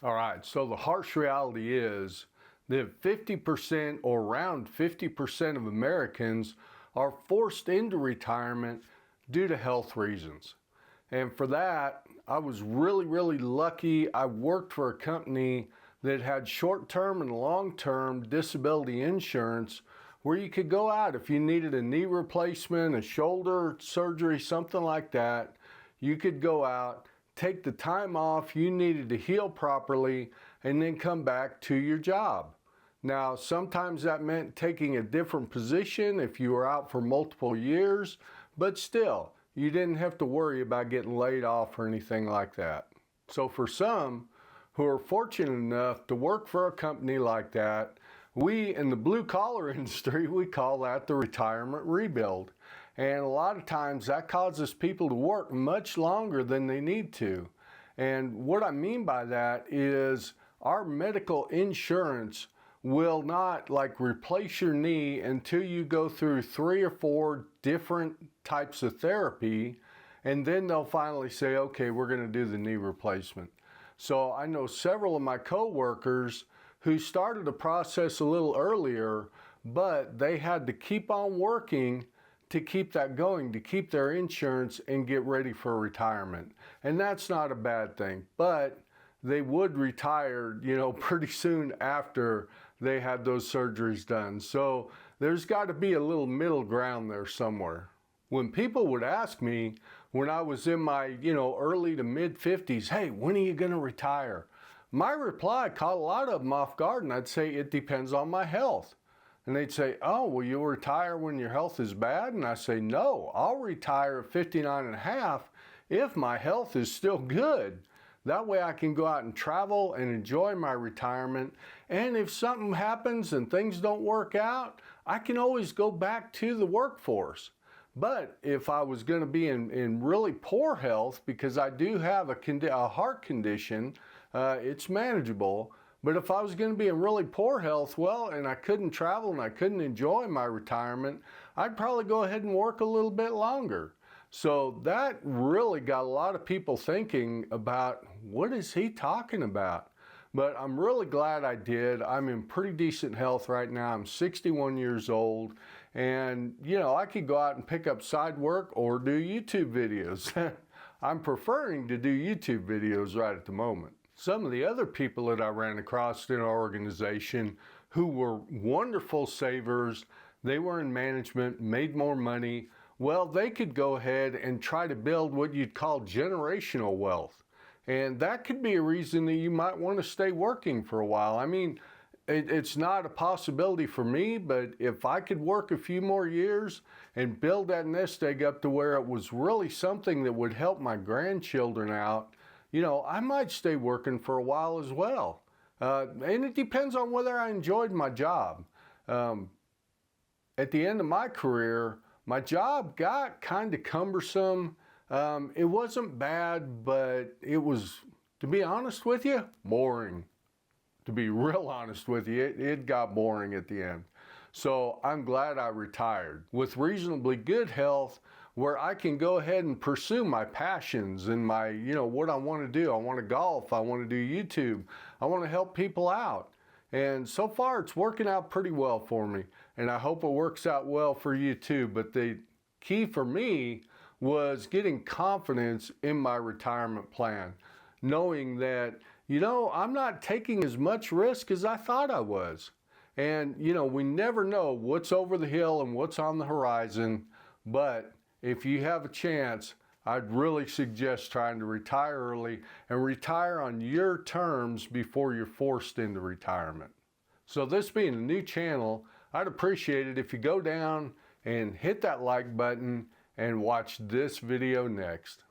All right, so the harsh reality is that 50% or around 50% of Americans are forced into retirement due to health reasons. And for that, I was really lucky. I worked for a company that had short-term and long-term disability insurance where you could go out if you needed a knee replacement, a shoulder surgery, something like that. You could go out, take the time off you needed to heal properly, and then come back to your job. Now, sometimes that meant taking a different position if you were out for multiple years, but still, you didn't have to worry about getting laid off or anything like that. So for some who are fortunate enough to work for a company like that, we in the blue collar industry, we call that the retirement rebuild. And a lot of times that causes people to work much longer than they need to. And what I mean by that is our medical insurance will not replace your knee until you go through 3 or 4 different types of therapy, and then they'll finally say, okay, we're going to do the knee replacement. So I know several of my coworkers who started the process a little earlier, but they had to keep on working to keep that going, to keep their insurance and get ready for retirement. And that's not a bad thing, but they would retire, pretty soon after they had those surgeries done. So there's got to be a little middle ground there somewhere. When people would ask me when I was in my, early to mid 50s, hey, when are you going to retire? My reply caught a lot of them off guard, and I'd say it depends on my health. And they'd say, oh, will you retire when your health is bad? And I say, no, I'll retire at 59 and a half if my health is still good. That way I can go out and travel and enjoy my retirement. And if something happens and things don't work out, I can always go back to the workforce. But if I was going to be in really poor health, because I do have a heart condition, it's manageable. But if I was going to be in really poor health, and I couldn't travel and I couldn't enjoy my retirement, I'd probably go ahead and work a little bit longer. So that really got a lot of people thinking about, what is he talking about? But I'm really glad I did. I'm in pretty decent health right now. I'm 61 years old, and I could go out and pick up side work or do YouTube videos. I'm preferring to do YouTube videos right at the moment. Some of the other people that I ran across in our organization who were wonderful savers, they were in management, made more money, they could go ahead and try to build what you'd call generational wealth. And that could be a reason that you might want to stay working for a while. I mean, it's not a possibility for me, but if I could work a few more years and build that nest egg up to where it was really something that would help my grandchildren out, I might stay working for a while as well. And it depends on whether I enjoyed my job. At the end of my career, my job got kind of cumbersome. It wasn't bad, but it was, to be honest with you, boring. To be real honest with you, it got boring at the end. So I'm glad I retired with reasonably good health, where I can go ahead and pursue my passions and my, what I want to do. I want to golf. I want to do YouTube. I want to help people out. And so far it's working out pretty well for me. And I hope it works out well for you too. But the key for me was getting confidence in my retirement plan. Knowing that, I'm not taking as much risk as I thought I was. And, we never know what's over the hill and what's on the horizon. But if you have a chance, I'd really suggest trying to retire early and retire on your terms before you're forced into retirement. So this being a new channel, I'd appreciate it if you go down and hit that like button and watch this video next.